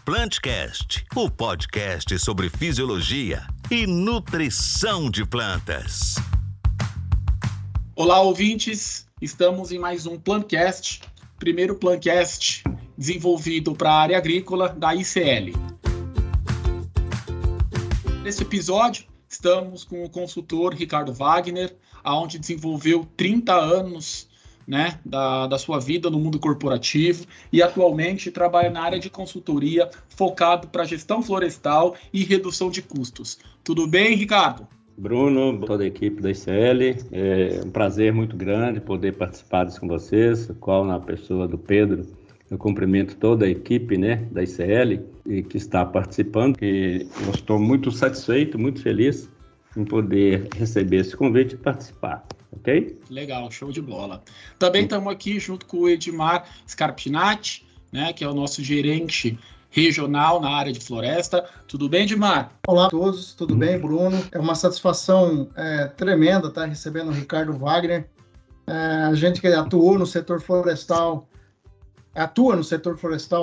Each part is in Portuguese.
Plantcast, o podcast sobre fisiologia e nutrição de plantas. Olá, ouvintes! Estamos em mais um Plantcast, primeiro Plantcast desenvolvido para a área agrícola da ICL. Nesse episódio, estamos com o consultor Ricardo Wagner, onde desenvolveu 30 anos da sua vida no mundo corporativo e atualmente trabalha na área de consultoria focado para gestão florestal e redução de custos. Tudo bem, Ricardo? Bruno, toda a equipe da ICL, é um prazer muito grande poder participar disso com vocês, qual na pessoa do Pedro, eu cumprimento toda a equipe da ICL e que está participando, e eu estou muito satisfeito, muito feliz em poder receber esse convite e participar. Ok? Legal, show de bola. Também estamos aqui junto com o Edmar Scarpinati, que é o nosso gerente regional na área de floresta. Tudo bem, Edmar? Olá a todos, tudo bem, Bruno? É uma satisfação tremenda estar recebendo o Ricardo Wagner. A gente que atua no setor florestal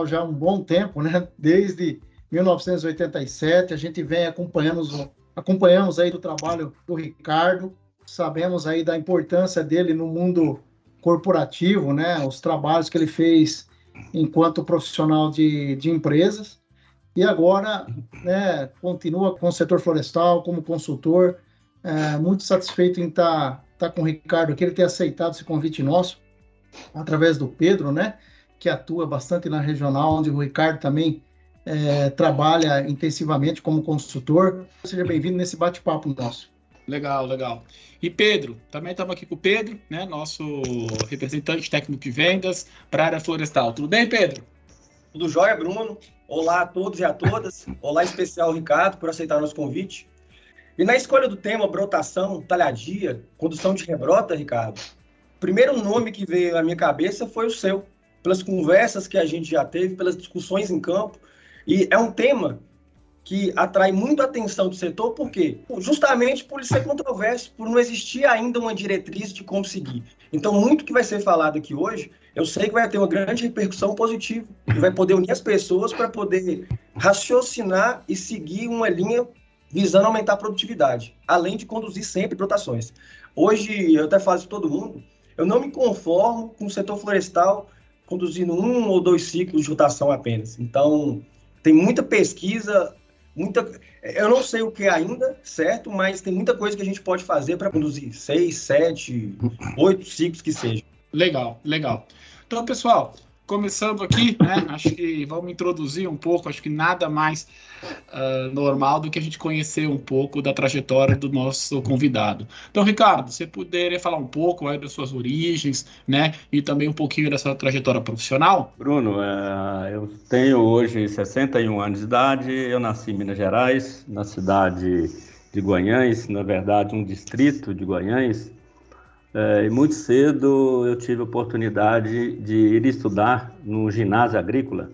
já há um bom tempo, desde 1987, a gente vem acompanhamos aí do trabalho do Ricardo. Sabemos aí da importância dele no mundo corporativo, os trabalhos que ele fez enquanto profissional de empresas. E agora, continua com o setor florestal como consultor. Muito satisfeito em estar com o Ricardo aqui, ele ter aceitado esse convite nosso, através do Pedro, que atua bastante na regional, onde o Ricardo também trabalha intensivamente como consultor. Seja bem-vindo nesse bate-papo nosso. Legal, legal. E Pedro, também estamos aqui com o Pedro, nosso representante técnico de vendas para a área florestal. Tudo bem, Pedro? Tudo jóia, Bruno. Olá a todos e a todas. Olá, em especial, Ricardo, por aceitar o nosso convite. E na escolha do tema brotação, talhadia, condução de rebrota, Ricardo, o primeiro nome que veio à minha cabeça foi o seu, pelas conversas que a gente já teve, pelas discussões em campo. E é um tema que atrai muito a atenção do setor, por quê? Justamente por ser controverso, por não existir ainda uma diretriz de como seguir. Então, muito que vai ser falado aqui hoje, eu sei que vai ter uma grande repercussão positiva, e vai poder unir as pessoas para poder raciocinar e seguir uma linha visando aumentar a produtividade, além de conduzir sempre brotações. Hoje, eu até falo isso todo mundo, eu não me conformo com o setor florestal conduzindo 1 ou 2 ciclos de rotação apenas. Então, tem muita pesquisa, eu não sei o que ainda, certo? Mas tem muita coisa que a gente pode fazer para conduzir 6, 7, 8 ciclos que seja. Legal, legal. Então, pessoal, começando aqui, acho que vamos introduzir um pouco, acho que nada mais normal do que a gente conhecer um pouco da trajetória do nosso convidado. Então, Ricardo, você poderia falar um pouco das suas origens, e também um pouquinho dessa trajetória profissional? Bruno, eu tenho hoje 61 anos de idade, eu nasci em Minas Gerais, na cidade de Guanhães, na verdade um distrito de Guanhães, e muito cedo eu tive a oportunidade de ir estudar no ginásio agrícola,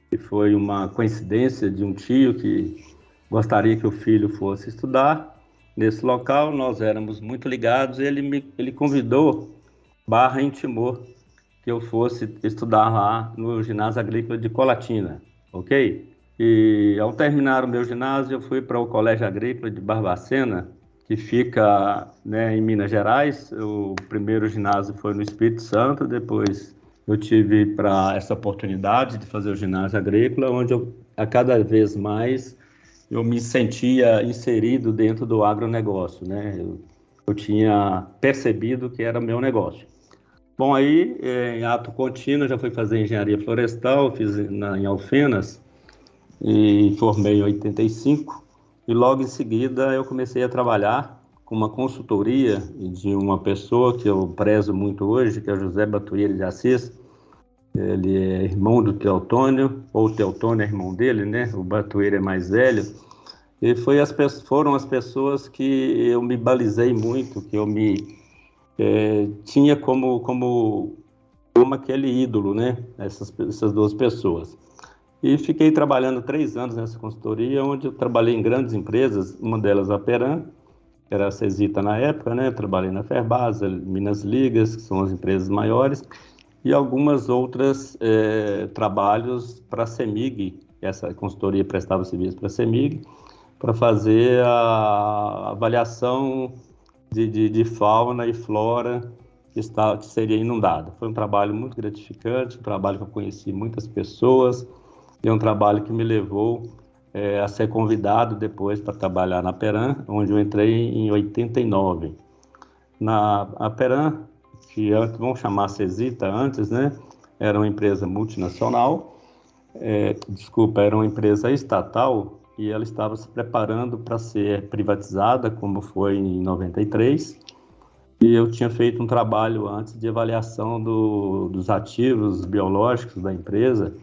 que foi uma coincidência de um tio que gostaria que o filho fosse estudar nesse local. Nós éramos muito ligados, ele convidou, intimou, que eu fosse estudar lá no ginásio agrícola de Colatina, ok? E ao terminar o meu ginásio, eu fui para o Colégio Agrícola de Barbacena, que fica em Minas Gerais. O primeiro ginásio foi no Espírito Santo, depois eu tive essa oportunidade de fazer o ginásio agrícola, onde a cada vez mais eu me sentia inserido dentro do agronegócio, Eu tinha percebido que era meu negócio. Bom, aí em ato contínuo já fui fazer engenharia florestal, fiz em Alfenas e formei em 85. E logo em seguida eu comecei a trabalhar com uma consultoria de uma pessoa que eu prezo muito hoje, que é o José Batuíra de Assis. Ele é irmão do Teotônio, ou o Teotônio é irmão dele, O Batuíra é mais velho. E foram as pessoas que eu me balizei muito, que eu me tinha como aquele ídolo, essas duas pessoas. E fiquei trabalhando 3 anos nessa consultoria, onde eu trabalhei em grandes empresas, uma delas a Peran, que era a Cesita na época, trabalhei na Ferbasa, Minas Ligas, que são as empresas maiores, e algumas outras trabalhos para a CEMIG, essa consultoria prestava serviço para a CEMIG, para fazer a avaliação de fauna e flora que seria inundada. Foi um trabalho muito gratificante, um trabalho que eu conheci muitas pessoas, e é um trabalho que me levou a ser convidado depois para trabalhar na Peram, onde eu entrei em 89. A Peram, que vamos chamar Cesita antes, né? Era uma empresa multinacional, era uma empresa estatal, e ela estava se preparando para ser privatizada, como foi em 93, e eu tinha feito um trabalho antes de avaliação dos ativos biológicos da empresa,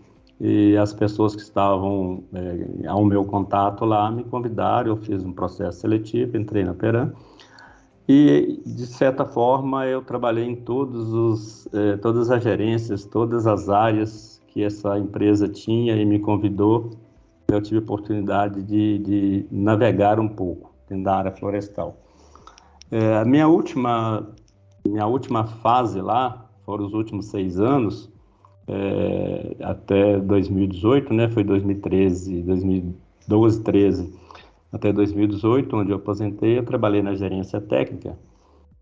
e as pessoas que estavam ao meu contato lá me convidaram, eu fiz um processo seletivo, entrei na Peram, e de certa forma eu trabalhei em todas as gerências, todas as áreas que essa empresa tinha e me convidou. Eu tive a oportunidade de navegar um pouco dentro da área florestal. A minha última fase lá, foram os últimos 6 anos, até 2018, né? Foi 2013, 2012, 13, até 2018, onde eu aposentei. Eu trabalhei na gerência técnica,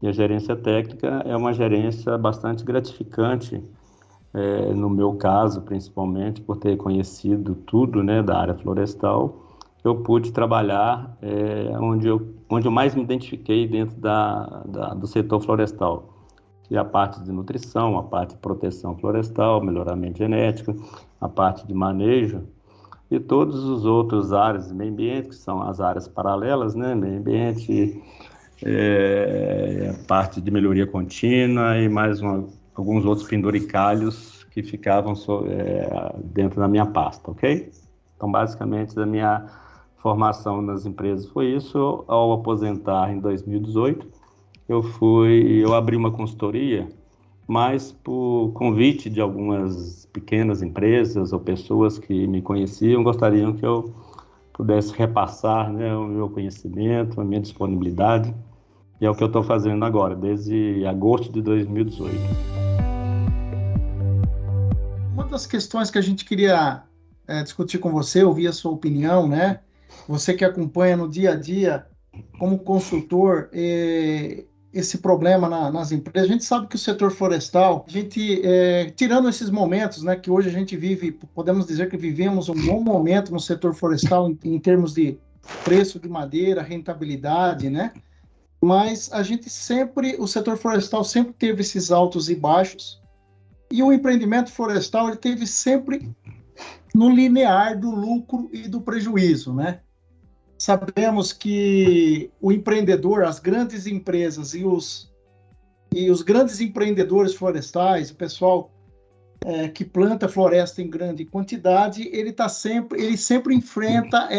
e a gerência técnica é uma gerência bastante gratificante, no meu caso, principalmente, por ter conhecido tudo, né, da área florestal. Eu pude trabalhar onde eu mais me identifiquei dentro do setor florestal, que é a parte de nutrição, a parte de proteção florestal, melhoramento genético, a parte de manejo e todos os outros áreas de meio ambiente, que são as áreas paralelas, né? Meio ambiente, a parte de melhoria contínua e mais alguns outros penduricalhos que ficavam dentro da minha pasta, ok? Então, basicamente, da minha formação nas empresas foi isso. Ao aposentar em 2018, eu abri uma consultoria, mas por convite de algumas pequenas empresas ou pessoas que me conheciam, gostariam que eu pudesse repassar, né, o meu conhecimento, a minha disponibilidade, e é o que eu estou fazendo agora, desde agosto de 2018. Uma das questões que a gente queria discutir com você, ouvir a sua opinião, né? Você que acompanha no dia a dia como consultor esse problema nas empresas. A gente sabe que o setor florestal, tirando esses momentos, né, que hoje a gente vive, podemos dizer que vivemos um bom momento no setor florestal em termos de preço de madeira, rentabilidade, né? Mas o setor florestal sempre teve esses altos e baixos, e o empreendimento florestal ele teve sempre no linear do lucro e do prejuízo, né? Sabemos que o empreendedor, as grandes empresas e os grandes empreendedores florestais, o pessoal que planta floresta em grande quantidade, ele sempre enfrenta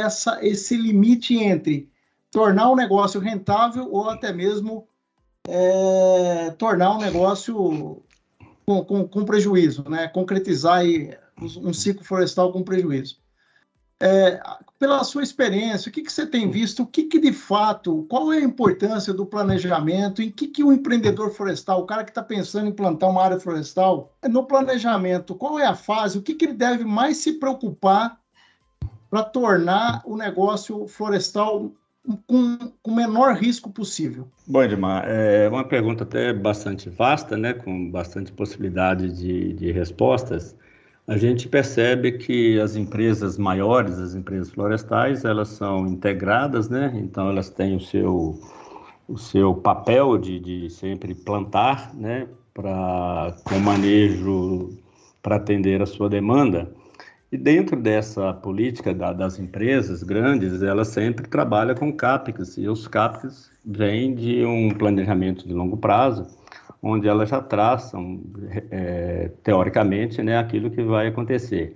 esse limite entre tornar um negócio rentável ou até mesmo tornar um negócio com prejuízo, né? Concretizar aí um ciclo florestal com prejuízo. Pela sua experiência, o que você tem visto, o que de fato, qual é a importância do planejamento, em que o empreendedor florestal, o cara que está pensando em plantar uma área florestal, no planejamento, qual é a fase, o que ele deve mais se preocupar para tornar o negócio florestal com o menor risco possível? Bom, Edmar, é uma pergunta até bastante vasta, né, com bastante possibilidade de respostas. A gente percebe que as empresas maiores, as empresas florestais, elas são integradas, né? Então elas têm o seu papel de sempre plantar, né? Com manejo para atender a sua demanda. E dentro dessa política das empresas grandes, elas sempre trabalham com CAPEX, e os CAPEX vêm de um planejamento de longo prazo, onde elas já traçam, teoricamente, né, aquilo que vai acontecer.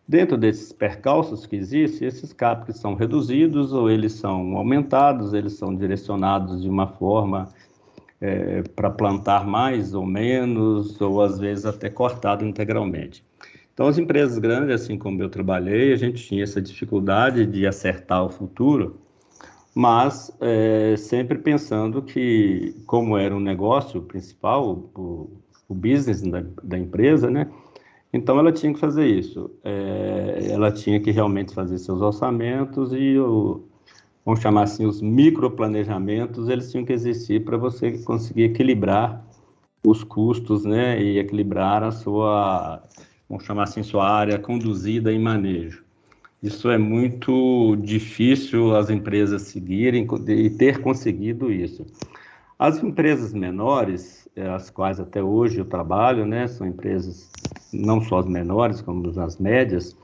Dentro desses percalços que existem, esses CAPEX são reduzidos ou eles são aumentados, eles são direcionados de uma forma para plantar mais ou menos, ou às vezes até cortado integralmente. Então, as empresas grandes, assim como eu trabalhei, a gente tinha essa dificuldade de acertar o futuro, mas sempre pensando que, como era um negócio principal, o business da empresa, né? Então ela tinha que fazer isso. ela tinha que realmente fazer seus orçamentos e, vamos chamar assim, os microplanejamentos, eles tinham que existir para você conseguir equilibrar os custos, né, e equilibrar a sua, vamos chamar assim, sua área conduzida em manejo. Isso é muito difícil as empresas seguirem e ter conseguido isso. As empresas menores, as quais até hoje eu trabalho, né, são empresas não só as menores, como as médias.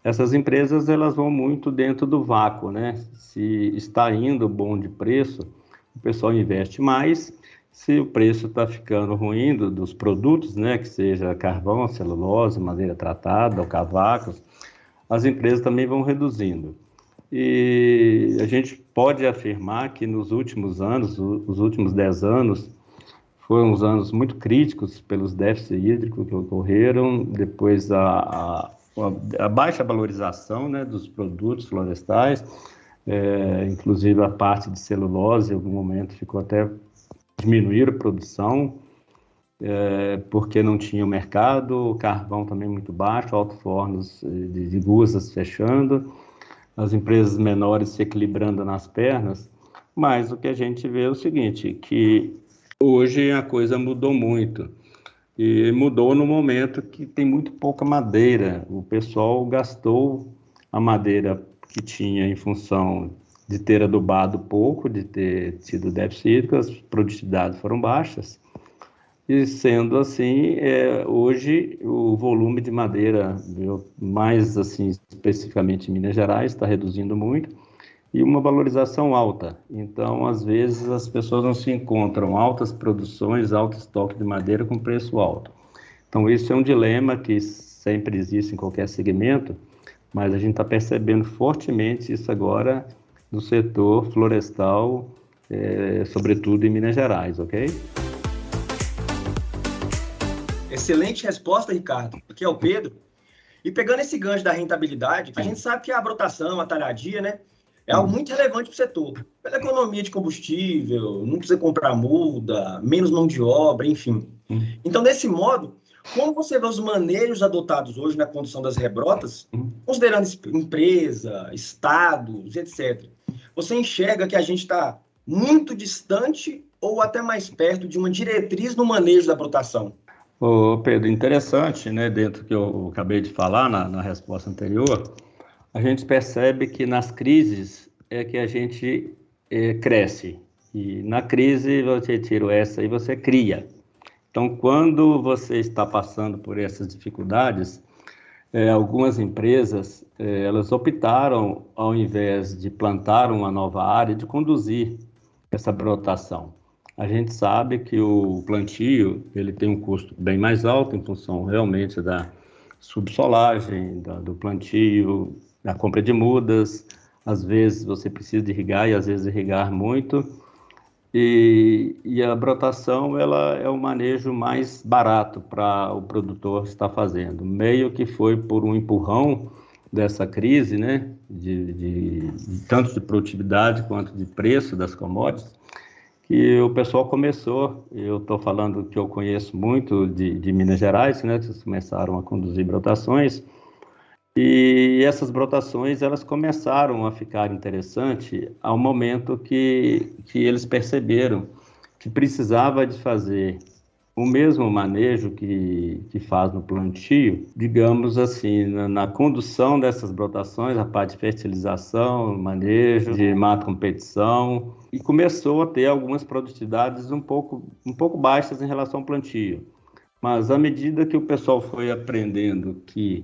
Essas empresas, elas vão muito dentro do vácuo, né? Se está indo bom de preço, o pessoal investe mais. Se o preço está ficando ruim dos produtos, né, que seja carvão, celulose, madeira tratada ou cavacos, as empresas também vão reduzindo. E a gente pode afirmar que nos últimos anos, os últimos 10 anos, foram uns anos muito críticos pelos déficits hídricos que ocorreram, depois a baixa valorização, né, dos produtos florestais, inclusive a parte de celulose, em algum momento ficou até diminuir a produção, porque não tinha o mercado, o carvão também muito baixo, alto-fornos de gustas fechando, as empresas menores se equilibrando nas pernas, mas o que a gente vê é o seguinte, que hoje a coisa mudou muito, e mudou no momento que tem muito pouca madeira, o pessoal gastou a madeira que tinha em função de ter adubado pouco, de ter tido déficit hídrico, as produtividades foram baixas, e sendo assim, hoje o volume de madeira, mais assim, especificamente em Minas Gerais, está reduzindo muito, e uma valorização alta. Então, às vezes, as pessoas não se encontram altas produções, alto estoque de madeira com preço alto. Então, isso é um dilema que sempre existe em qualquer segmento, mas a gente está percebendo fortemente isso agora no setor florestal, sobretudo em Minas Gerais, ok? Excelente resposta, Ricardo. Aqui é o Pedro. E pegando esse gancho da rentabilidade, a gente sabe que a brotação, a talhadia, né, é algo muito relevante para o setor. Pela economia de combustível, não precisa comprar muda, menos mão de obra, enfim. Então, desse modo, como você vê os manejos adotados hoje na condução das rebrotas, considerando empresa, estados, etc., você enxerga que a gente está muito distante ou até mais perto de uma diretriz no manejo da brotação? Ô Pedro, interessante, né, dentro do que eu acabei de falar na resposta anterior, a gente percebe que nas crises é que a gente cresce. E na crise você tira essa e você cria. Então, quando você está passando por essas dificuldades, algumas empresas, elas optaram, ao invés de plantar uma nova área, de conduzir essa brotação. A gente sabe que o plantio ele tem um custo bem mais alto em função realmente da subsolagem, do plantio, da compra de mudas. Às vezes você precisa de irrigar e às vezes irrigar muito. E a brotação ela é o manejo mais barato para o produtor estar fazendo. Meio que foi por um empurrão dessa crise, né, tanto de produtividade quanto de preço das commodities, que o pessoal começou, eu estou falando que eu conheço muito de Minas Gerais, né, que eles começaram a conduzir brotações, e essas brotações elas começaram a ficar interessantes ao momento que eles perceberam que precisava de fazer o mesmo manejo que faz no plantio, digamos assim, na condução dessas brotações, a parte de fertilização, manejo, de mato-competição, e começou a ter algumas produtividades um pouco baixas em relação ao plantio. Mas à medida que o pessoal foi aprendendo que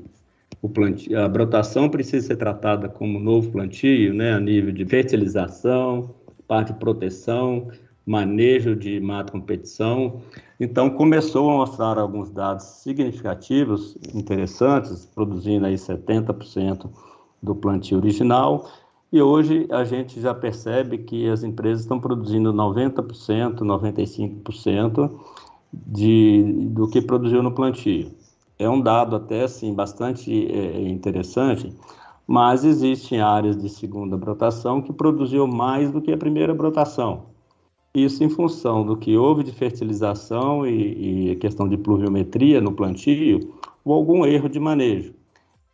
a brotação precisa ser tratada como novo plantio, né, a nível de fertilização, parte de proteção, manejo de mato-competição. Então, começou a mostrar alguns dados significativos, interessantes, produzindo aí 70% do plantio original. E hoje a gente já percebe que as empresas estão produzindo 90%, 95% do que produziu no plantio. É um dado até assim, bastante interessante, mas existem áreas de segunda brotação que produziu mais do que a primeira brotação. Isso em função do que houve de fertilização e questão de pluviometria no plantio ou algum erro de manejo.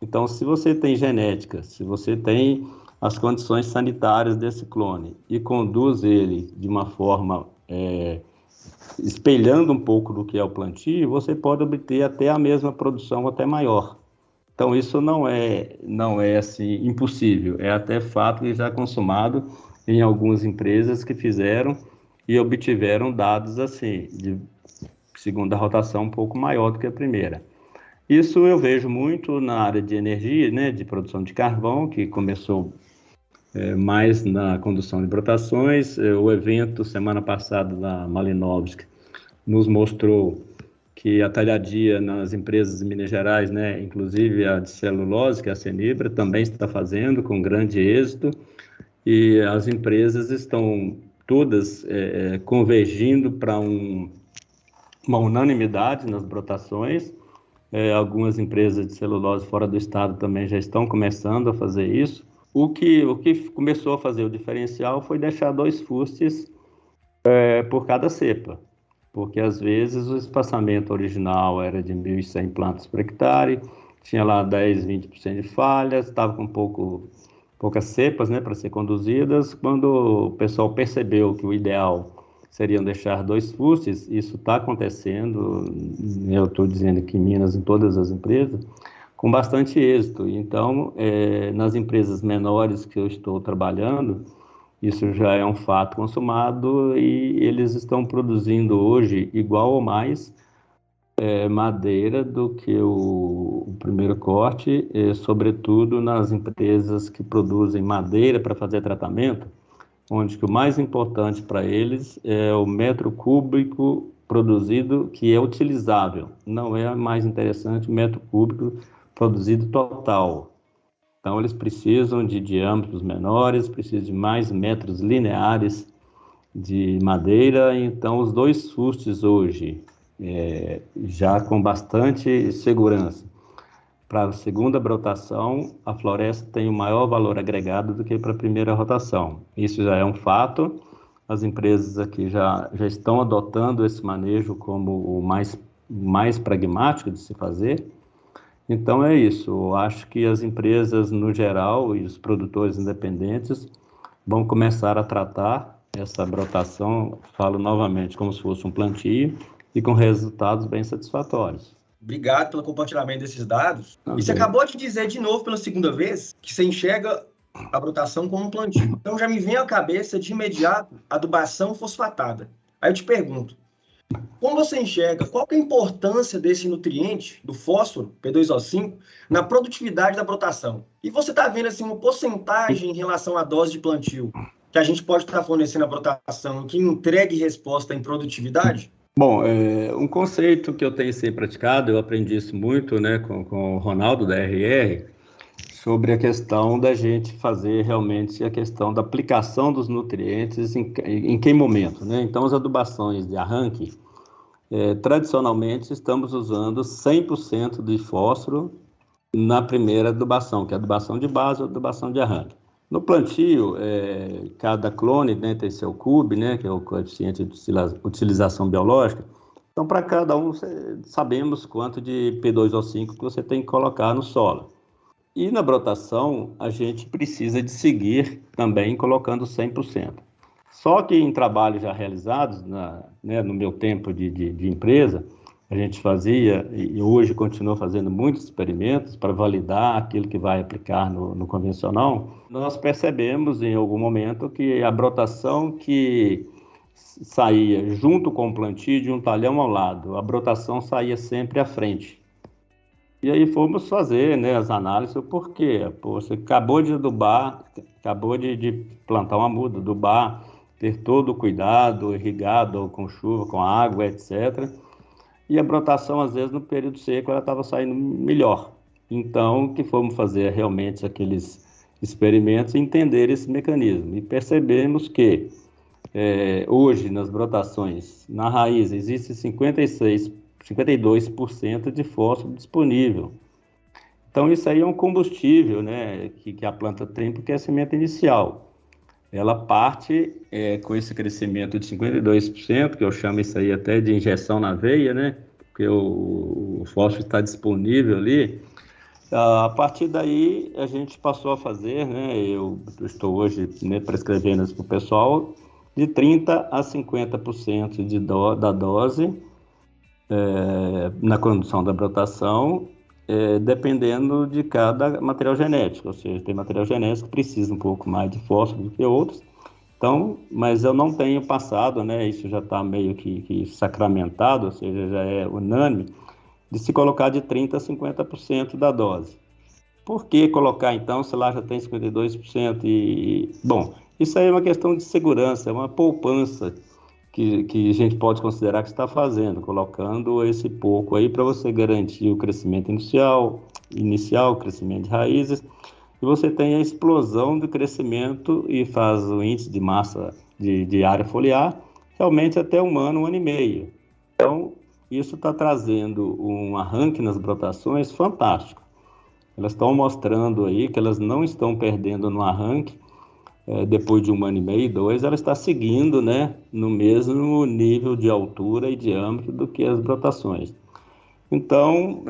Então, se você tem genética, se você tem as condições sanitárias desse clone e conduz ele de uma forma espelhando um pouco do que é o plantio, você pode obter até a mesma produção, até maior. Então, isso não é assim, impossível, é até fato e já consumado em algumas empresas que fizeram e obtiveram dados assim, de segunda rotação um pouco maior do que a primeira. Isso eu vejo muito na área de energia, né, de produção de carvão, que começou mais na condução de brotações. O evento, semana passada, da Malinovsk, nos mostrou que a talhadia nas empresas de Minas Gerais, né, inclusive a de celulose, que é a Cenibra, também está fazendo com grande êxito, e as empresas estão todas convergindo para uma unanimidade nas brotações. Algumas empresas de celulose fora do estado também já estão começando a fazer isso. O que começou a fazer o diferencial foi deixar 2 fustes por cada cepa, porque às vezes o espaçamento original era de 1.100 plantas por hectare, tinha lá 10, 20% de falhas, estava com poucas cepas, né, para ser conduzidas. Quando o pessoal percebeu que o ideal seriam deixar 2 fustes, isso está acontecendo, eu estou dizendo que em Minas, em todas as empresas, com bastante êxito. Então, nas empresas menores que eu estou trabalhando, isso já é um fato consumado e eles estão produzindo hoje igual ou mais madeira do que o primeiro corte, sobretudo nas empresas que produzem madeira para fazer tratamento, onde que o mais importante para eles é o metro cúbico produzido que é utilizável. Não é mais interessante o metro cúbico produzido total. Então, eles precisam de diâmetros menores, precisam de mais metros lineares de madeira. Então, os 2 fustes hoje, já com bastante segurança, para a segunda brotação, a floresta tem um maior valor agregado do que para a primeira rotação. Isso já é um fato. As empresas aqui já estão adotando esse manejo como o mais pragmático de se fazer. Então é isso, eu acho que as empresas no geral e os produtores independentes vão começar a tratar essa brotação, falo novamente, como se fosse um plantio e com resultados bem satisfatórios. Obrigado pelo compartilhamento desses dados. E você acabou de dizer de novo pela segunda vez que você enxerga a brotação como um plantio. Então já me vem à cabeça de imediato a adubação fosfatada. Aí eu te pergunto, como você enxerga, qual que é a importância desse nutriente, do fósforo, P2O5, na produtividade da brotação? E você está vendo assim, uma porcentagem em relação à dose de plantio que a gente pode estar fornecendo à brotação que entregue resposta em produtividade? Bom, um conceito que eu tenho sempre praticado, eu aprendi isso muito, né, com o Ronaldo da RR, sobre a questão da gente fazer realmente a questão da aplicação dos nutrientes em que momento, né? Então, as adubações de arranque, tradicionalmente, estamos usando 100% de fósforo na primeira adubação, que é a adubação de base ou adubação de arranque. No plantio, cada clone, né, tem seu CUB, né, que é o coeficiente de utilização biológica. Então, para cada um, sabemos quanto de P2O5 que você tem que colocar no solo. E na brotação, a gente precisa de seguir também colocando 100%. Só que em trabalhos já realizados, no meu tempo de empresa, a gente fazia, e hoje continua fazendo muitos experimentos para validar aquilo que vai aplicar no convencional. Nós percebemos em algum momento que a brotação que saía junto com o plantio de um talhão ao lado, a brotação saía sempre à frente. E aí fomos fazer, né, as análises, o porquê. Você acabou de adubar, acabou de plantar uma muda, adubar, ter todo o cuidado, irrigado com chuva, com água, etc. E a brotação, às vezes, no período seco, ela estava saindo melhor. Então, o que fomos fazer realmente aqueles experimentos, entender esse mecanismo. E percebemos que hoje, nas brotações, na raiz, existe 52% de fósforo disponível. Então, isso aí é um combustível, né, que a planta tem, porque é a semente inicial. Ela parte com esse crescimento de 52%, que eu chamo isso aí até de injeção na veia, né, porque o fósforo está disponível ali, A partir daí, a gente passou a fazer, né, eu estou hoje, né, prescrevendo isso para o pessoal, de 30% a 50% da dose na condução da brotação, dependendo de cada material genético, ou seja, tem material genético que precisa um pouco mais de fósforo do que outros. Então, mas eu não tenho passado, né, isso já está meio que sacramentado, ou seja, já é unânime, de se colocar de 30% a 50% da dose. Por que colocar, então, se lá já tem 52%? Bom, isso aí é uma questão de segurança, é uma poupança que a gente pode considerar que está fazendo, colocando esse pouco aí para você garantir o crescimento inicial, o crescimento de raízes, e você tem a explosão do crescimento e faz o índice de massa de área foliar realmente até 1 ano, 1 ano e meio. Então, isso está trazendo um arranque nas brotações fantástico. Elas estão mostrando aí que elas não estão perdendo no arranque, depois de 1 ano e meio, 2, ela está seguindo, né, no mesmo nível de altura e diâmetro do que as brotações. Então,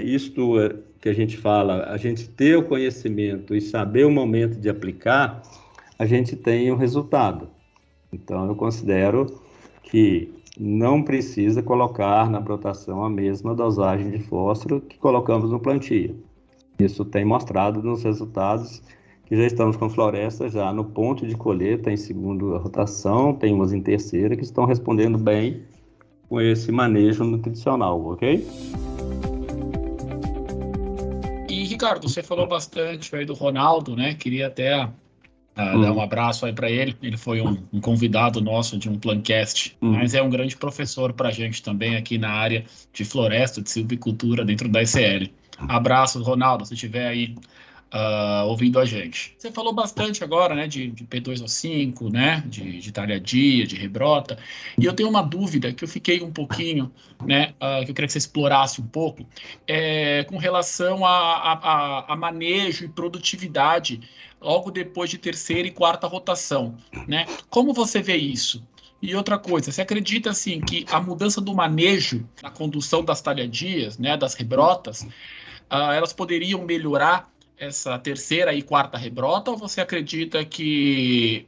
isto que a gente fala, a gente ter o conhecimento e saber o momento de aplicar, a gente tem o resultado. Então, eu considero que não precisa colocar na brotação a mesma dosagem de fósforo que colocamos no plantio. Isso tem mostrado nos resultados que já estamos com florestas já no ponto de colheita, em segunda rotação, tem umas em terceira que estão respondendo bem com esse manejo nutricional, ok? E, Ricardo, você falou bastante aí do Ronaldo, né? Queria até dar um abraço aí para ele. Ele foi um convidado nosso de um Plancast, mas é um grande professor para a gente também aqui na área de floresta, de silvicultura dentro da ICL. Abraço, Ronaldo, se estiver aí ouvindo a gente. Você falou bastante agora, né, de P2O5, né, de talhadia, de rebrota, e eu tenho uma dúvida que eu fiquei um pouquinho, né, que eu queria que você explorasse um pouco, com relação a manejo e produtividade logo depois de terceira e quarta rotação, né? Como você vê isso? E outra coisa, você acredita assim que a mudança do manejo na condução das talhadias, né, das rebrotas, elas poderiam melhorar essa terceira e quarta rebrota, ou você acredita que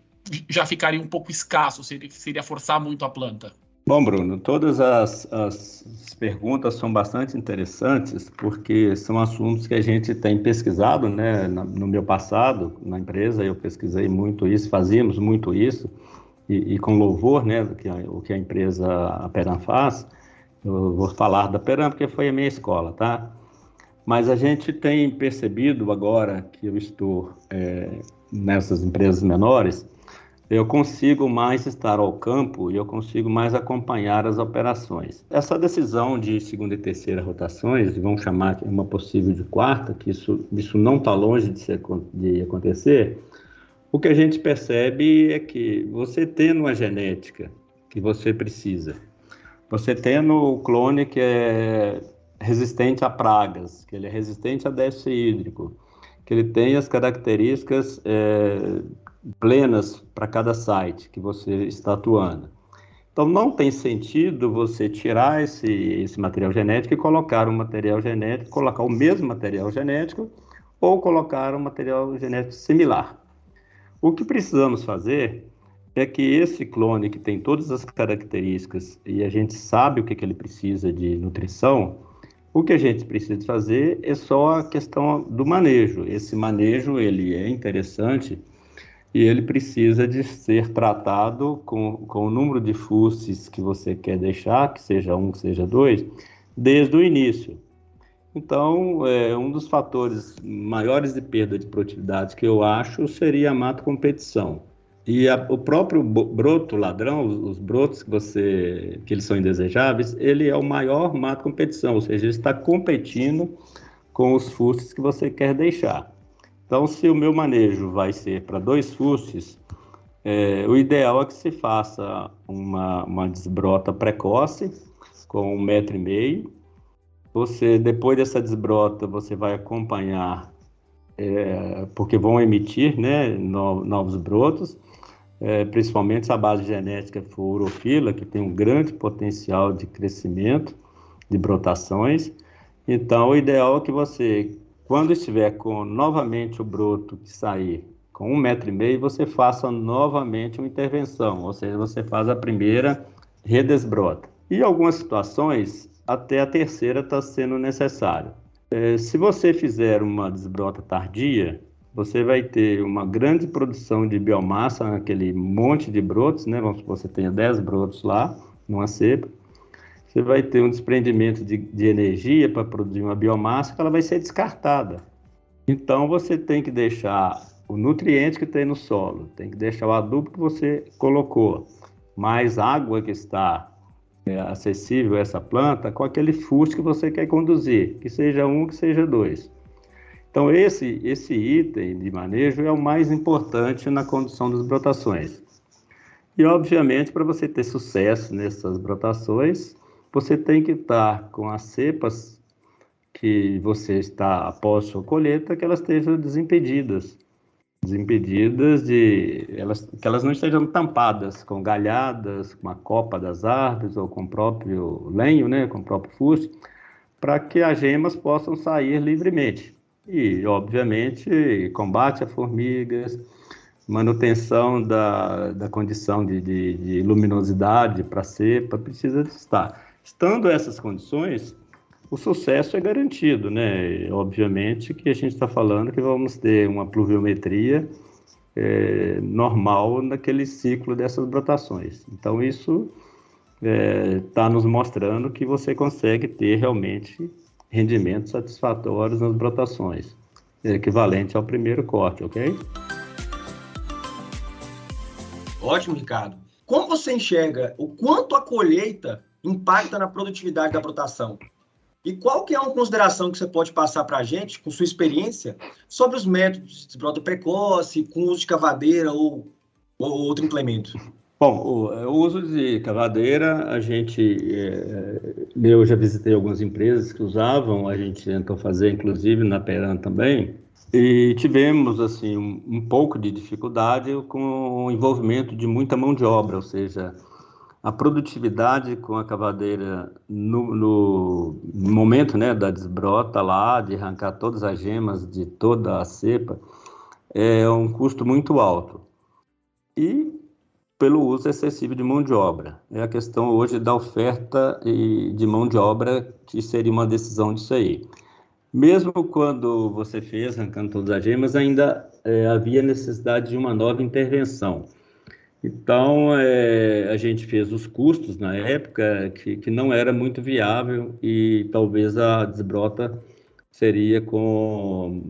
já ficaria um pouco escasso, seria forçar muito a planta? Bom, Bruno, todas as perguntas são bastante interessantes, porque são assuntos que a gente tem pesquisado, né? No meu passado, na empresa, eu pesquisei muito isso, fazíamos muito isso, e com louvor, né, o que a empresa, a Peram faz. Eu vou falar da Peram porque foi a minha escola, tá? Mas a gente tem percebido agora que eu estou nessas empresas menores, eu consigo mais estar ao campo e eu consigo mais acompanhar as operações. Essa decisão de segunda e terceira rotações, vamos chamar uma possível de quarta, que isso não está longe de acontecer, o que a gente percebe é que você tendo uma genética que você precisa, você tendo o clone que é resistente a pragas, que ele é resistente a déficit hídrico, que ele tem as características plenas para cada site que você está atuando. Então, não tem sentido você tirar esse material genético e colocar um material genético, colocar o mesmo material genético ou colocar um material genético similar. O que precisamos fazer é que esse clone que tem todas as características e a gente sabe o que ele precisa de nutrição, o que a gente precisa fazer é só a questão do manejo. Esse manejo, ele é interessante e ele precisa de ser tratado com o número de fustes que você quer deixar, que seja 1, que seja 2, desde o início. Então, um dos fatores maiores de perda de produtividade que eu acho seria a mato competição. E o próprio broto ladrão, os brotos que eles são indesejáveis, ele é o maior mato competição, ou seja, ele está competindo com os fustes que você quer deixar. Então, se o meu manejo vai ser para 2 fustes, o ideal é que se faça uma desbrota precoce com 1,5 m. Você, depois dessa desbrota, você vai acompanhar, porque vão emitir, né, novos brotos, principalmente se a base genética for urofila, que tem um grande potencial de crescimento, de brotações. Então, o ideal é que você Quando estiver com novamente o broto que sair com 1,5 m, você faça novamente uma intervenção, ou seja, você faz a primeira, redesbrota. E em algumas situações, até a terceira está sendo necessário. Se você fizer uma desbrota tardia, você vai ter uma grande produção de biomassa naquele monte de brotos, né? Vamos supor que você tenha 10 brotos lá, numa cepa. Você vai ter um desprendimento de energia para produzir uma biomassa que ela vai ser descartada. Então, você tem que deixar o nutriente que tem no solo, tem que deixar o adubo que você colocou, mais água que está acessível a essa planta, com aquele fusto que você quer conduzir, que seja 1, que seja 2. Então, esse item de manejo é o mais importante na condução das brotações. E, obviamente, para você ter sucesso nessas brotações, você tem que estar com as cepas que você está após sua colheita, que elas estejam desimpedidas que elas não estejam tampadas com galhadas, com a copa das árvores ou com o próprio lenho, né, com o próprio fusto, para que as gemas possam sair livremente. E, obviamente, combate a formigas, manutenção da condição de luminosidade para a cepa, precisa estar. Estando essas condições, o sucesso é garantido, né? Obviamente que a gente está falando que vamos ter uma pluviometria normal naquele ciclo dessas brotações. Então, isso está nos mostrando que você consegue ter realmente rendimentos satisfatórios nas brotações, equivalente ao primeiro corte, ok? Ótimo, Ricardo. Como você enxerga o quanto a colheita impacta na produtividade da brotação? E qual que é uma consideração que você pode passar para a gente, com sua experiência, sobre os métodos de desbrota precoce, com uso de cavadeira ou outro implemento? Bom, o uso de cavadeira, eu já visitei algumas empresas que usavam, a gente tentou fazer, inclusive, na Peran também, e tivemos, assim, um pouco de dificuldade com o envolvimento de muita mão de obra, ou seja, a produtividade com a cavadeira no momento, né, da desbrota lá, de arrancar todas as gemas de toda a cepa, é um custo muito alto. E pelo uso excessivo de mão de obra. É a questão hoje da oferta de mão de obra, que seria uma decisão disso aí. Mesmo quando você fez, arrancando todas as gemas, ainda havia necessidade de uma nova intervenção. Então, a gente fez os custos na época que não era muito viável e talvez a desbrota seria com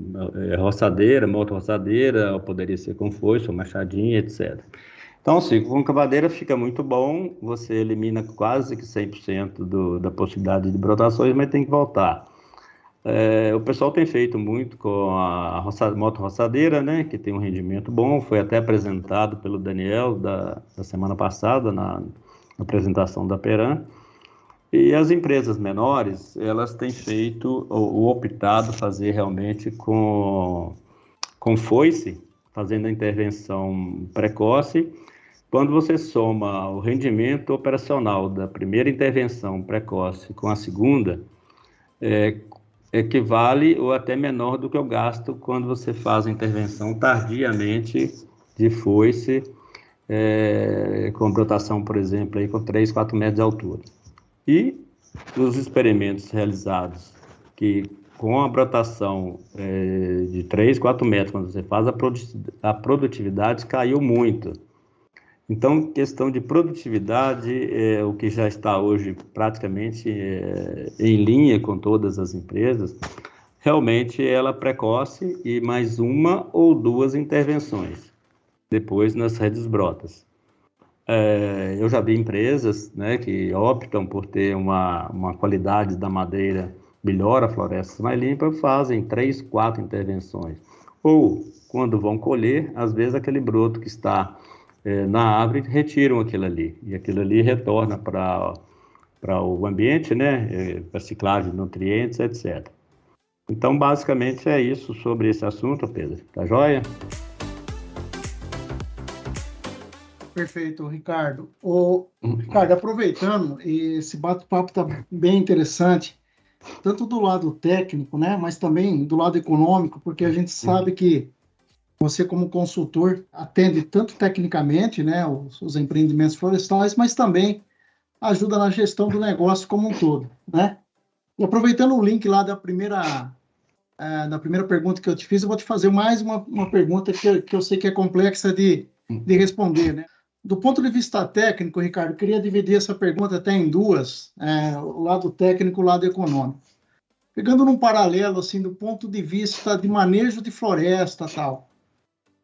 roçadeira, moto-roçadeira, ou poderia ser com foice ou machadinha, etc. Então, assim, com cavadeira fica muito bom, você elimina quase que 100% da possibilidade de brotações, mas tem que voltar. O pessoal tem feito muito com a moto-roçadeira, né, que tem um rendimento bom, foi até apresentado pelo Daniel da semana passada, na apresentação da Peran. E as empresas menores, elas têm feito ou optado fazer realmente com foice, fazendo a intervenção precoce. Quando você soma o rendimento operacional da primeira intervenção precoce com a segunda, equivale ou até menor do que o gasto quando você faz a intervenção tardiamente de foice, com brotação, por exemplo, aí com 3, 4 metros de altura. E os experimentos realizados que com a brotação de 3, 4 metros, quando você faz a produtividade caiu muito. Então, questão de produtividade, o que já está hoje praticamente em linha com todas as empresas, realmente ela precoce e mais 1 ou 2 intervenções, depois nas redesbrotas. Eu já vi empresas, né, que optam por ter uma qualidade da madeira melhor, a floresta mais limpa, fazem 3, 4 intervenções. Ou, quando vão colher, às vezes aquele broto que está na árvore, retiram aquilo ali, e aquilo ali retorna para o ambiente, né, para ciclagem de nutrientes, etc. Então, basicamente, é isso sobre esse assunto, Pedro. Tá joia? Perfeito, Ricardo. Ricardo, aproveitando, esse bate-papo está bem interessante, tanto do lado técnico, né, mas também do lado econômico, porque a gente sabe que você, como consultor, atende tanto tecnicamente, né, os empreendimentos florestais, mas também ajuda na gestão do negócio como um todo, né? E aproveitando o link lá da primeira pergunta que eu te fiz, eu vou te fazer mais uma pergunta que eu sei que é complexa de responder, né? Do ponto de vista técnico, Ricardo, eu queria dividir essa pergunta até em duas, o lado técnico e o lado econômico. Pegando num paralelo, assim, do ponto de vista de manejo de floresta e tal,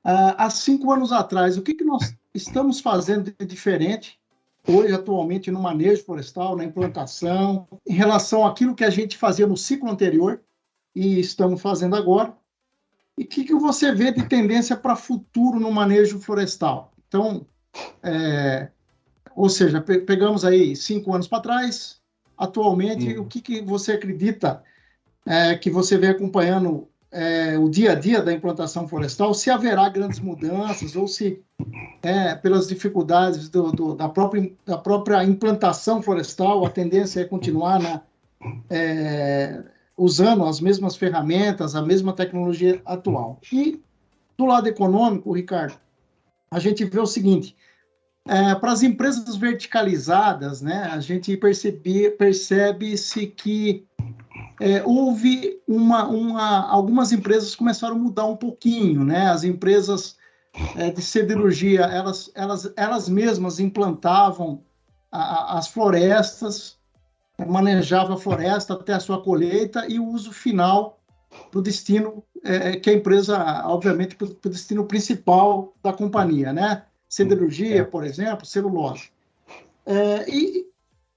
há 5 anos atrás, o que nós estamos fazendo de diferente hoje, atualmente, no manejo florestal, na implantação, em relação àquilo que a gente fazia no ciclo anterior e estamos fazendo agora? E o que você vê de tendência para futuro no manejo florestal? Então, ou seja, pegamos aí 5 anos para trás, atualmente, o que você acredita que você vem acompanhando o dia a dia da implantação florestal, se haverá grandes mudanças ou se, pelas dificuldades da própria implantação florestal, a tendência é continuar usando as mesmas ferramentas, a mesma tecnologia atual. E, do lado econômico, Ricardo, a gente vê o seguinte, para as empresas verticalizadas, né, a gente percebe-se que houve algumas empresas começaram a mudar um pouquinho, né? As empresas de siderurgia, elas mesmas implantavam as florestas, manejavam a floresta até a sua colheita e o uso final para o destino que a empresa, obviamente, para o destino principal da companhia, né? Siderurgia, por exemplo, celulose.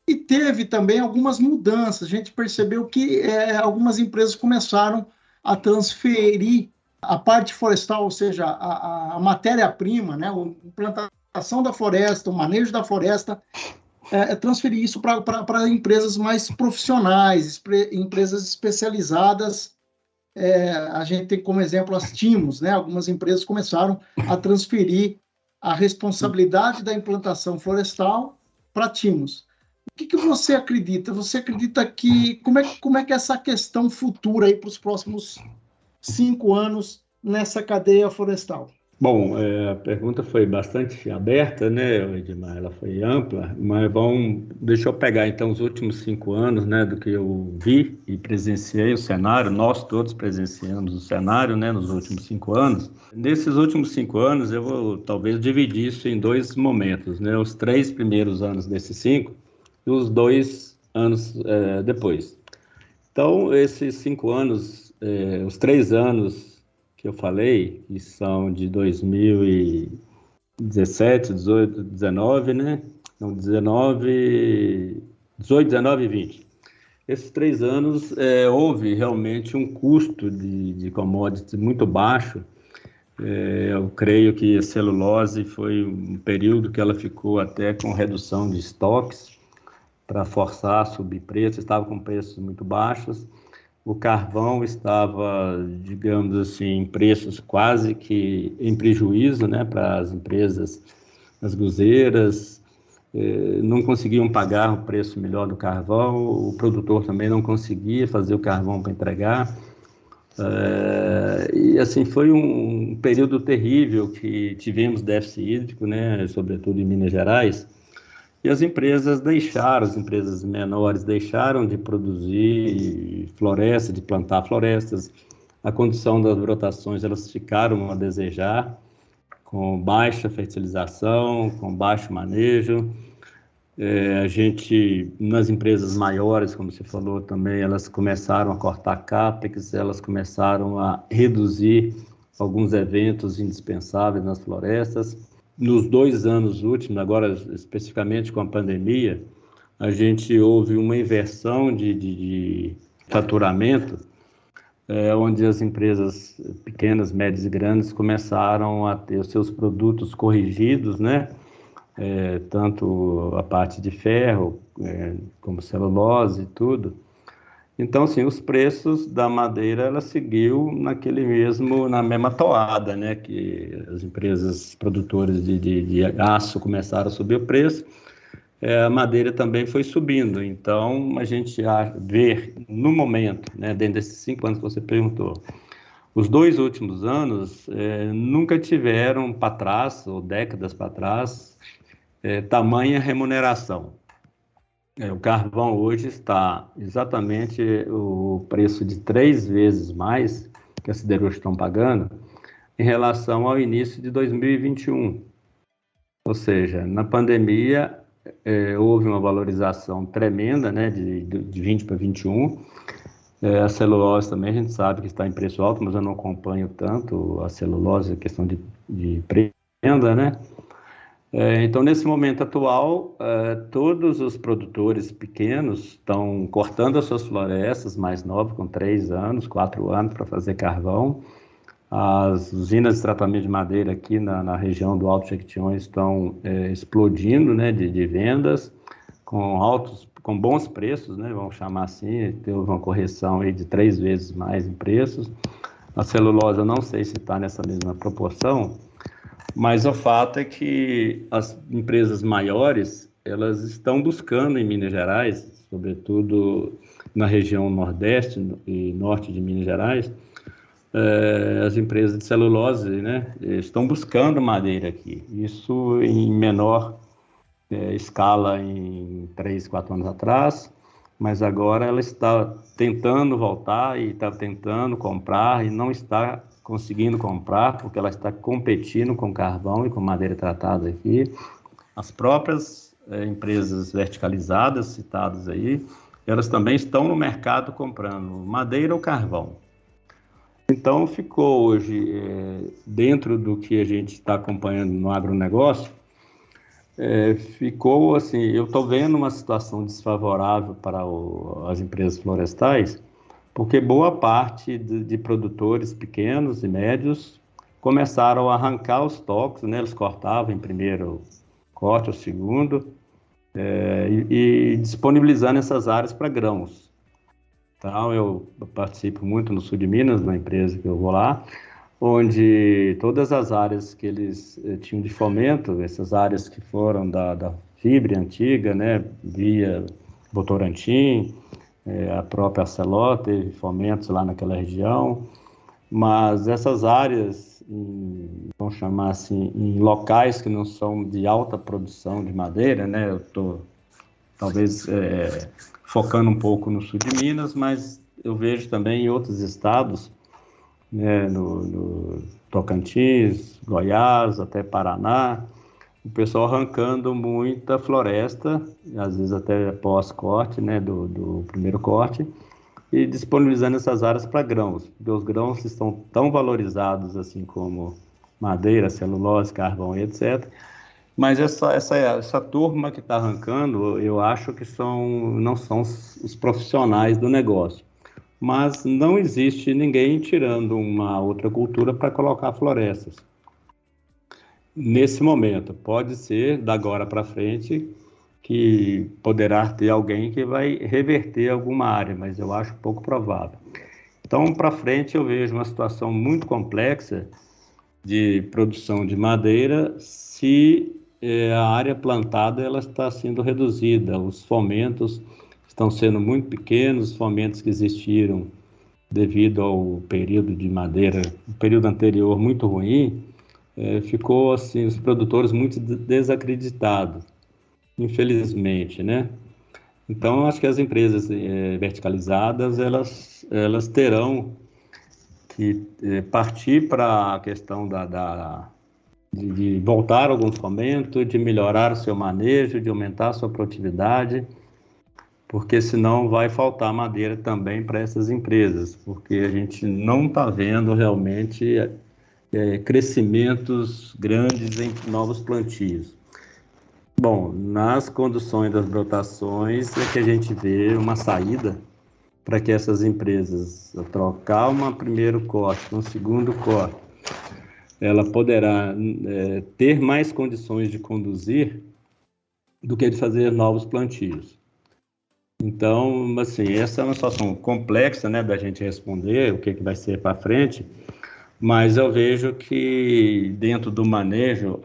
E teve também algumas mudanças. A gente percebeu que algumas empresas começaram a transferir a parte florestal, ou seja, a matéria-prima, né, a implantação da floresta, o manejo da floresta, transferir isso para empresas mais profissionais, empresas especializadas. A gente tem como exemplo as TIMOS, né? Algumas empresas começaram a transferir a responsabilidade da implantação florestal para TIMOS. O que você acredita? Você acredita que... Como é que é essa questão futura aí para os próximos 5 anos nessa cadeia florestal? Bom, a pergunta foi bastante aberta, né, Edmar? Ela foi ampla, mas deixa eu pegar então os últimos 5 anos, né, do que eu vi e presenciei o cenário. Nós todos presenciamos o cenário, né, nos últimos 5 anos. Nesses últimos 5 anos, eu vou talvez dividir isso em 2 momentos, né, os 3 primeiros anos desses 5 e os 2 anos depois. Então, esses 5 anos, os 3 anos que eu falei, que são de 2017, 18, 19, né? Não, 18, 19 e 20. Esses 3 anos houve realmente um custo de commodity muito baixo. Eu creio que a celulose foi um período que ela ficou até com redução de estoques para forçar a subir preços, estava com preços muito baixos. O carvão estava, digamos assim, em preços quase que em prejuízo, né, para as empresas, as guzeiras, não conseguiam pagar o preço melhor do carvão, o produtor também não conseguia fazer o carvão para entregar. E assim, foi um período terrível que tivemos déficit hídrico, né, sobretudo em Minas Gerais. E as empresas menores deixaram de produzir floresta, de plantar florestas. A condição das brotações, elas ficaram a desejar, com baixa fertilização, com baixo manejo. Nas empresas maiores, como você falou também, elas começaram a cortar CAPEX, elas começaram a reduzir alguns eventos indispensáveis nas florestas. Nos 2 anos últimos, agora especificamente com a pandemia, a gente houve uma inversão de faturamento, onde as empresas pequenas, médias e grandes começaram a ter os seus produtos corrigidos, né? Tanto a parte de ferro, como celulose e tudo. Então, assim, os preços da madeira, ela seguiu na mesma toada, né? Que as empresas produtoras de aço começaram a subir o preço, a madeira também foi subindo. Então, a gente vê no momento, né, dentro desses 5 anos que você perguntou, os 2 últimos anos nunca tiveram para trás, ou décadas para trás, tamanha remuneração. O carvão hoje está exatamente o preço de 3 vezes mais que as siderúrgicas estão pagando em relação ao início de 2021. Ou seja, na pandemia houve uma valorização tremenda, né, de 20 para 21. A celulose também a gente sabe que está em preço alto, mas eu não acompanho tanto a celulose, a questão de prenda, né? Então, nesse momento atual, todos os produtores pequenos estão cortando as suas florestas mais novas, com 3 anos, 4 anos, para fazer carvão. As usinas de tratamento de madeira aqui na região do Alto Jequitinhonha estão explodindo, né, de vendas, com bons preços, né, vamos chamar assim. Teve uma correção aí de 3 vezes mais em preços. A celulose, eu não sei se está nessa mesma proporção, mas o fato é que as empresas maiores, elas estão buscando em Minas Gerais, sobretudo na região nordeste e norte de Minas Gerais, as empresas de celulose, né, estão buscando madeira aqui. Isso em menor escala em 3, 4 anos atrás, mas agora ela está tentando voltar e está tentando comprar e não está conseguindo comprar, porque ela está competindo com carvão e com madeira tratada aqui. As próprias empresas verticalizadas citadas aí, elas também estão no mercado comprando madeira ou carvão. Então, ficou hoje, dentro do que a gente está acompanhando no agronegócio, ficou assim, eu estou vendo uma situação desfavorável para as empresas florestais, porque boa parte de produtores pequenos e médios começaram a arrancar os tocos, né? Eles cortavam em primeiro corte ou segundo, e disponibilizando essas áreas para grãos. Então, eu participo muito no sul de Minas, na empresa que eu vou lá, onde todas as áreas que eles tinham de fomento, essas áreas que foram da Fibre antiga, né, via Votorantim, a própria Arcelor teve fomentos lá naquela região, mas essas áreas, vamos chamar assim, em locais que não são de alta produção de madeira, né, eu estou talvez focando um pouco no sul de Minas, mas eu vejo também em outros estados, né, no Tocantins, Goiás, até Paraná, o pessoal arrancando muita floresta, às vezes até pós-corte, né, do primeiro corte, e disponibilizando essas áreas para grãos, porque os grãos estão tão valorizados assim como madeira, celulose, carvão e etc. Mas essa turma que está arrancando, eu acho que não são os profissionais do negócio. Mas não existe ninguém tirando uma outra cultura para colocar florestas. Nesse momento, pode ser, da agora para frente, que poderá ter alguém que vai reverter alguma área, mas eu acho pouco provável. Então, para frente, eu vejo uma situação muito complexa de produção de madeira se a área plantada ela está sendo reduzida, os fomentos estão sendo muito pequenos, os fomentos que existiram devido ao período de madeira, o período anterior muito ruim, ficou assim, os produtores muito desacreditados, infelizmente, né? Então, acho que as empresas verticalizadas, elas terão que partir para a questão de voltar alguns fomentos, de melhorar o seu manejo, de aumentar a sua produtividade, porque senão vai faltar madeira também para essas empresas, porque a gente não está vendo realmente crescimentos grandes em novos plantios. Bom, nas conduções das brotações é que a gente vê uma saída para que essas empresas trocar um primeiro corte, um segundo corte, ela poderá ter mais condições de conduzir do que de fazer novos plantios. Então, assim, essa é uma situação complexa, né, da gente responder o que vai ser para frente, mas eu vejo que dentro do manejo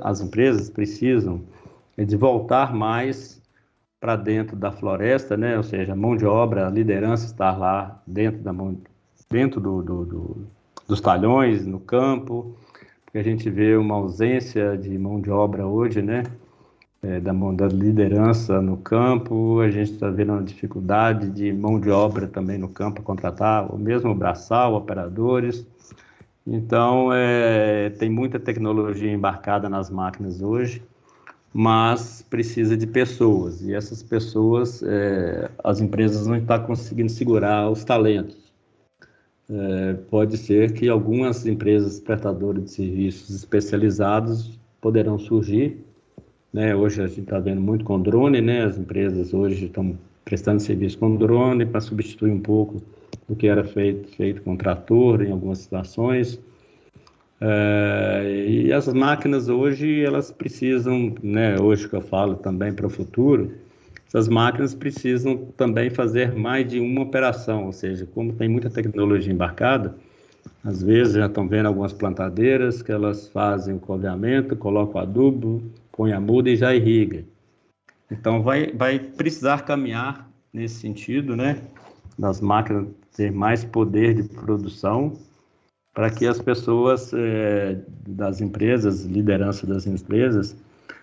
as empresas precisam de voltar mais para dentro da floresta, né? Ou seja, a mão de obra, a liderança estar lá dentro dos talhões, no campo, porque a gente vê uma ausência de mão de obra hoje, né? Da liderança no campo, a gente está vendo uma dificuldade de mão de obra também no campo, contratar o mesmo braçal, operadores. Então, tem muita tecnologia embarcada nas máquinas hoje, mas precisa de pessoas, e essas pessoas, as empresas não estão conseguindo segurar os talentos. Pode ser que algumas empresas prestadoras de serviços especializados poderão surgir, né? Hoje a gente está vendo muito com drone, né? As empresas hoje estão prestando serviço com drone para substituir um pouco do que era feito com trator em algumas situações. E essas máquinas hoje, elas precisam, né, hoje que eu falo também para o futuro, essas máquinas precisam também fazer mais de uma operação, ou seja, como tem muita tecnologia embarcada, às vezes já estão vendo algumas plantadeiras que elas fazem o coveamento, colocam o adubo, põe a muda e já irriga. Então vai precisar caminhar nesse sentido, né, das máquinas ter mais poder de produção, para que as pessoas das empresas, liderança das empresas,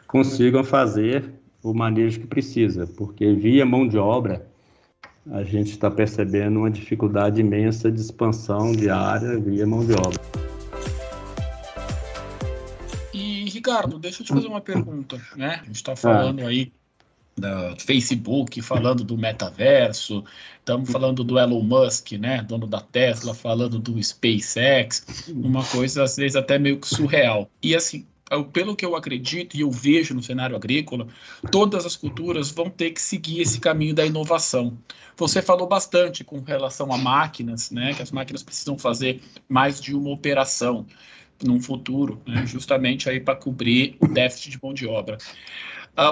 consigam fazer o manejo que precisa, porque via mão de obra, a gente está percebendo uma dificuldade imensa de expansão de área via mão de obra. E, Ricardo, deixa eu te fazer uma pergunta, né? A gente está falando aí do Facebook, falando do metaverso, estamos falando do Elon Musk, né, dono da Tesla, falando do SpaceX, uma coisa às vezes até meio que surreal. E assim, pelo que eu acredito e eu vejo no cenário agrícola, todas as culturas vão ter que seguir esse caminho da inovação. Você falou bastante com relação a máquinas, né, que as máquinas precisam fazer mais de uma operação num futuro, né, justamente aí para cobrir o déficit de mão de obra.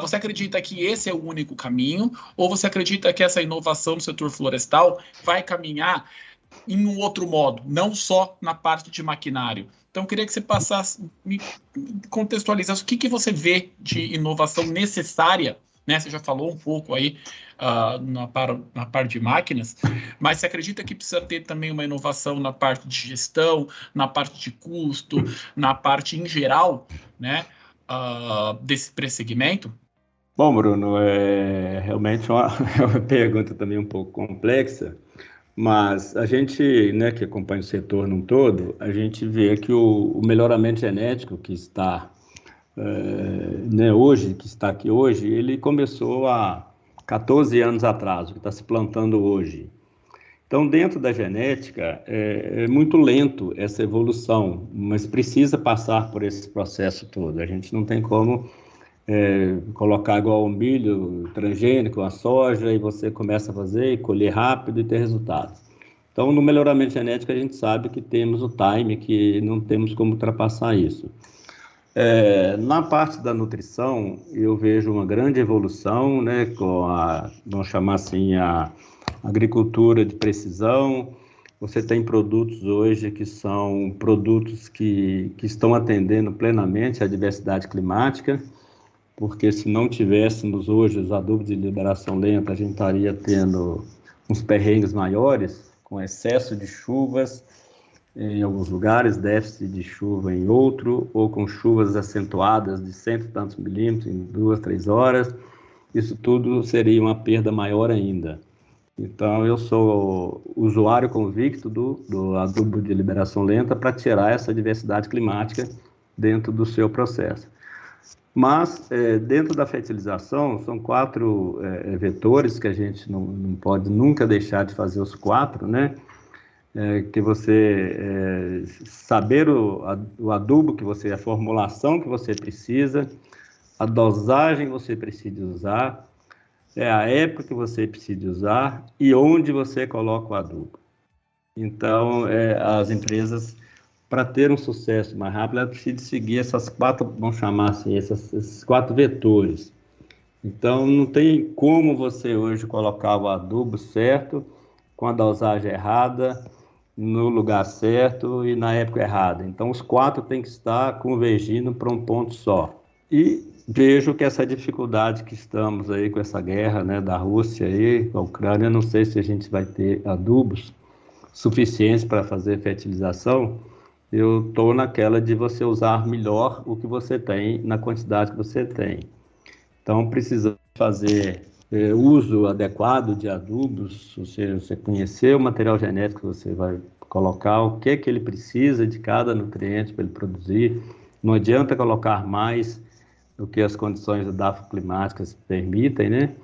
Você acredita que esse é o único caminho, ou você acredita que essa inovação no setor florestal vai caminhar em um outro modo, não só na parte de maquinário? Então, eu queria que você me contextualizasse o que você vê de inovação necessária, né? Você já falou um pouco aí na parte de máquinas, mas você acredita que precisa ter também uma inovação na parte de gestão, na parte de custo, na parte em geral, né? Desse pré-segmento? Bom, Bruno, realmente uma pergunta também um pouco complexa, mas a gente, né, que acompanha o setor num todo, a gente vê que o melhoramento genético que está, hoje, que está aqui hoje, ele começou há 14 anos atrás, o que está se plantando hoje. Então, dentro da genética, é muito lento essa evolução, mas precisa passar por esse processo todo. A gente não tem como colocar igual o milho transgênico, a soja, e você começa a fazer e colher rápido e ter resultados. Então, no melhoramento genético, a gente sabe que temos o time, que não temos como ultrapassar isso. Na parte da nutrição, eu vejo uma grande evolução, né, com vamos chamar assim, a agricultura de precisão. Você tem produtos hoje que são produtos que estão atendendo plenamente à diversidade climática, porque se não tivéssemos hoje os adubos de liberação lenta, a gente estaria tendo uns perrengues maiores, com excesso de chuvas em alguns lugares, déficit de chuva em outro, ou com chuvas acentuadas de 100 e tantos milímetros em 2, 3 horas. Isso tudo seria uma perda maior ainda. Então, eu sou usuário convicto do adubo de liberação lenta para tirar essa diversidade climática dentro do seu processo. Mas, dentro da fertilização, são 4 vetores que a gente não pode nunca deixar de fazer os 4, né? Que você saber o adubo que você, a formulação que você precisa, a dosagem que você precisa usar, a época que você precisa usar e onde você coloca o adubo. Então, as empresas, para ter um sucesso mais rápido, elas precisam seguir essas 4, vamos chamar assim, esses 4 vetores. Então, não tem como você hoje colocar o adubo certo, com a dosagem errada, no lugar certo e na época errada. Então, os 4 têm que estar convergindo para um ponto só. E vejo que essa dificuldade que estamos aí com essa guerra, né, da Rússia aí, com a Ucrânia, não sei se a gente vai ter adubos suficientes para fazer fertilização. Eu estou naquela de você usar melhor o que você tem, na quantidade que você tem. Então, precisa fazer uso adequado de adubos, ou seja, você conhecer o material genético que você vai colocar, o que ele precisa de cada nutriente para ele produzir. Não adianta colocar mais do que as condições climáticas permitem, né?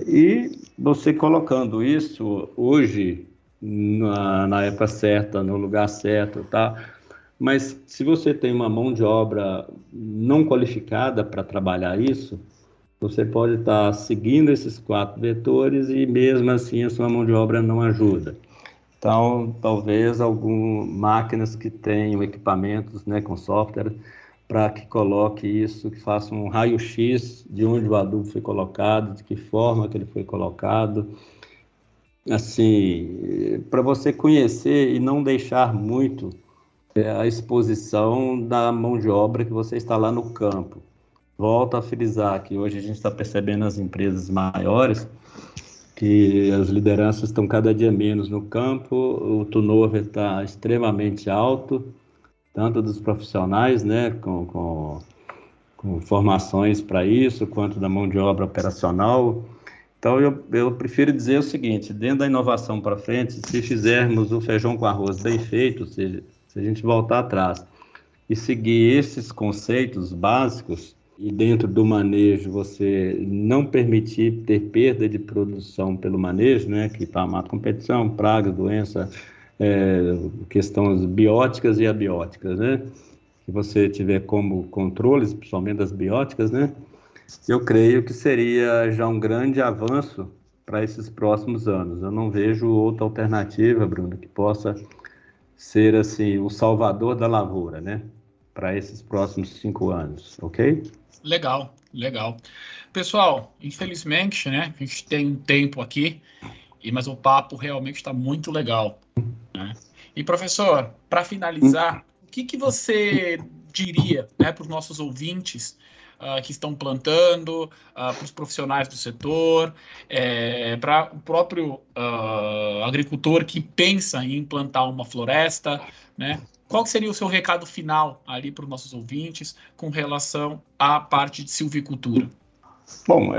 E você colocando isso hoje na época certa, no lugar certo, tá? Mas se você tem uma mão de obra não qualificada para trabalhar isso, você pode estar seguindo esses 4 vetores e mesmo assim a sua mão de obra não ajuda. Então, talvez algumas máquinas que tenham equipamentos, né, com software, para que coloque isso, que faça um raio-x de onde o adubo foi colocado, de que forma que ele foi colocado, assim, para você conhecer e não deixar muito a exposição da mão de obra que você está lá no campo. Volto a frisar que hoje a gente está percebendo nas empresas maiores que as lideranças estão cada dia menos no campo, o turnover está extremamente alto, tanto dos profissionais, né, com formações para isso, quanto da mão de obra operacional. Então, eu prefiro dizer o seguinte, dentro da inovação para frente, se fizermos o feijão com arroz bem feito, ou seja, se a gente voltar atrás e seguir esses conceitos básicos, e dentro do manejo você não permitir ter perda de produção pelo manejo, né, que está a competição, praga, doença, questões bióticas e abióticas, né, que você tiver como controles, principalmente das bióticas, né, eu creio que seria já um grande avanço para esses próximos anos. Eu não vejo outra alternativa, Bruno, que possa ser assim o salvador da lavoura, né, para esses próximos 5 anos, ok? Legal, legal. Pessoal, infelizmente, né, a gente tem um tempo aqui, mas o papo realmente está muito legal, né? E, professor, para finalizar, o que você diria, né, para os nossos ouvintes que estão plantando, para os profissionais do setor, para o próprio agricultor que pensa em implantar uma floresta, né? Qual seria o seu recado final ali para os nossos ouvintes com relação à parte de silvicultura? Bom,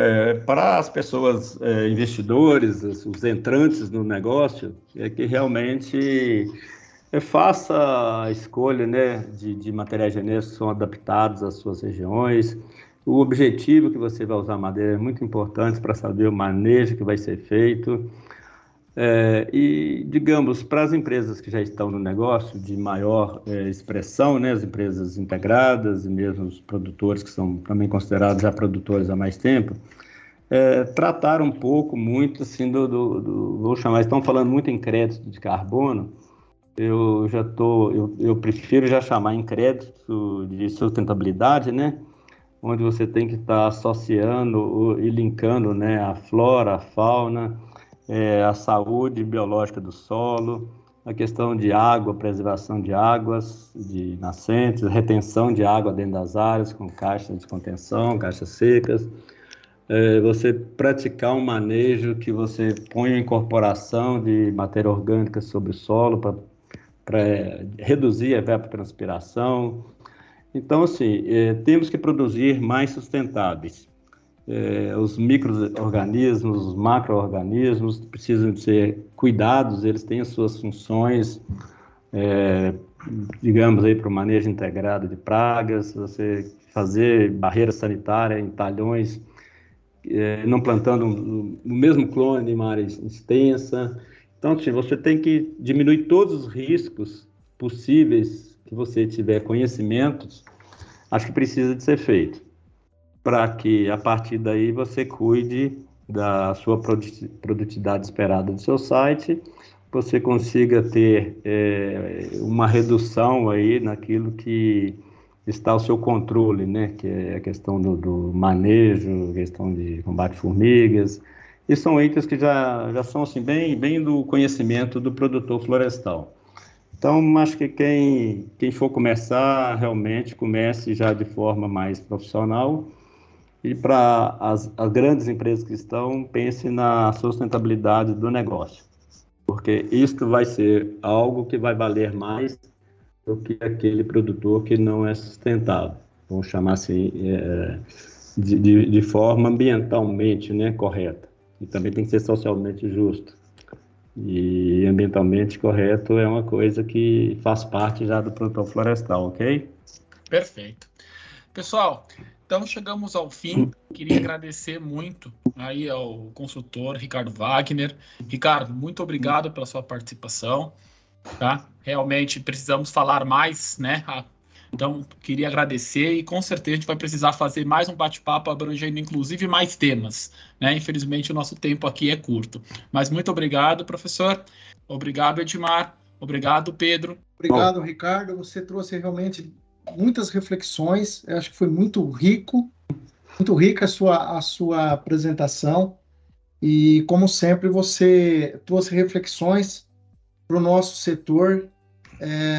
para as pessoas, investidores, os entrantes no negócio, é que realmente faça a escolha, né, de materiais genéticos que são adaptados às suas regiões. O objetivo que você vai usar madeira é muito importante para saber o manejo que vai ser feito. E, digamos, para as empresas que já estão no negócio de maior expressão, né, as empresas integradas e mesmo os produtores que são também considerados já produtores há mais tempo, tratar um pouco muito assim vou chamar, estão falando muito em crédito de carbono, eu prefiro já chamar em crédito de sustentabilidade, né, onde você tem que estar associando e linkando, né, a flora, a fauna, a saúde biológica do solo, a questão de água, preservação de águas, de nascentes, retenção de água dentro das áreas, com caixas de contenção, caixas secas. Você praticar um manejo que você põe a incorporação de matéria orgânica sobre o solo para reduzir a evapotranspiração. Então, assim, temos que produzir mais sustentáveis. Os micro-organismos, os macro-organismos precisam ser cuidados, eles têm as suas funções, digamos aí para o manejo integrado de pragas, você fazer barreira sanitária em talhões, não plantando no mesmo clone em uma área extensa. Então, assim, você tem que diminuir todos os riscos possíveis que você tiver conhecimentos, acho que precisa de ser feito, para que, a partir daí, você cuide da sua produtividade esperada do seu site, você consiga ter uma redução aí naquilo que está ao seu controle, né? Que é a questão do manejo, a questão de combate a formigas, e são itens que já são assim, bem do conhecimento do produtor florestal. Então, acho que quem for começar, realmente comece já de forma mais profissional. E para as grandes empresas que estão, pense na sustentabilidade do negócio. Porque isto vai ser algo que vai valer mais do que aquele produtor que não é sustentável. Vamos chamar assim, de forma ambientalmente, né, correta. E também tem que ser socialmente justo. E ambientalmente correto é uma coisa que faz parte já do produtor florestal, ok? Perfeito. Pessoal, então chegamos ao fim. Queria agradecer muito aí ao consultor Ricardo Wagner. Ricardo, muito obrigado pela sua participação. Tá? Realmente precisamos falar mais, né? Então, queria agradecer e com certeza a gente vai precisar fazer mais um bate-papo abrangendo inclusive mais temas, né? Infelizmente o nosso tempo aqui é curto. Mas muito obrigado, professor. Obrigado, Edmar. Obrigado, Pedro. Obrigado, Ricardo. Você trouxe realmente muitas reflexões. Eu acho que foi muito rica a sua apresentação. E, como sempre, você trouxe reflexões para o nosso setor.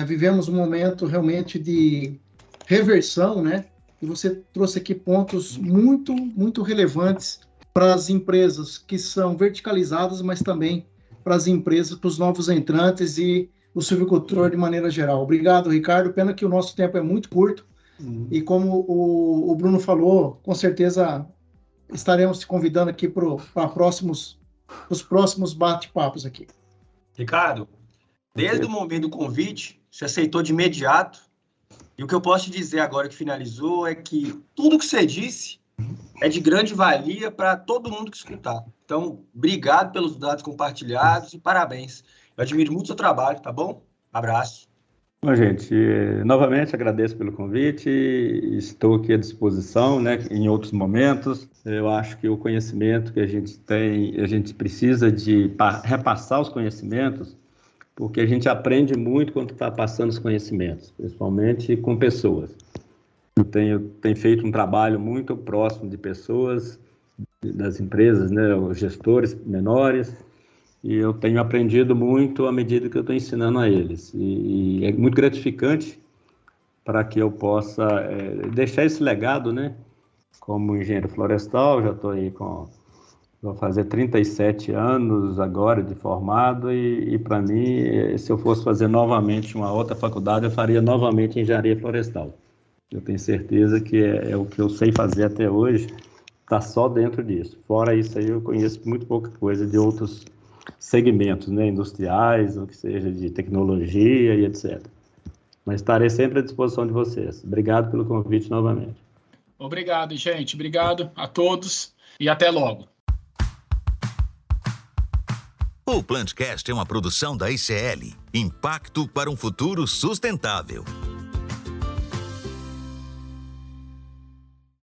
Vivemos um momento realmente de reversão, né? E você trouxe aqui pontos muito relevantes para as empresas que são verticalizadas, mas também para as empresas, para os novos entrantes e o silvicultor de maneira geral. Obrigado, Ricardo. Pena que o nosso tempo é muito curto. E como o Bruno falou, com certeza estaremos te convidando aqui para os próximos bate-papos aqui. Ricardo, desde o momento do convite, você aceitou de imediato. E o que eu posso te dizer agora que finalizou é que tudo que você disse é de grande valia para todo mundo que escutar. Então, obrigado pelos dados compartilhados e parabéns. Eu admiro muito o seu trabalho, tá bom? Abraço. Bom, gente, novamente agradeço pelo convite, estou aqui à disposição, né, em outros momentos. Eu acho que o conhecimento que a gente tem, a gente precisa de repassar os conhecimentos, porque a gente aprende muito quando está passando os conhecimentos, principalmente com pessoas. Eu tenho feito um trabalho muito próximo de pessoas, das empresas, né, os gestores menores, e eu tenho aprendido muito à medida que eu estou ensinando a eles. E é muito gratificante para que eu possa deixar esse legado, né? Como engenheiro florestal, já estou aí vou fazer 37 anos agora de formado e para mim, se eu fosse fazer novamente uma outra faculdade, eu faria novamente engenharia florestal. Eu tenho certeza que é o que eu sei fazer até hoje, está só dentro disso. Fora isso aí, eu conheço muito pouca coisa de outros segmentos, né, industriais, ou que seja de tecnologia e etc. Mas estarei sempre à disposição de vocês. Obrigado pelo convite novamente. Obrigado, gente. Obrigado a todos e até logo. O Plantcast é uma produção da ICL, Impacto para um Futuro Sustentável.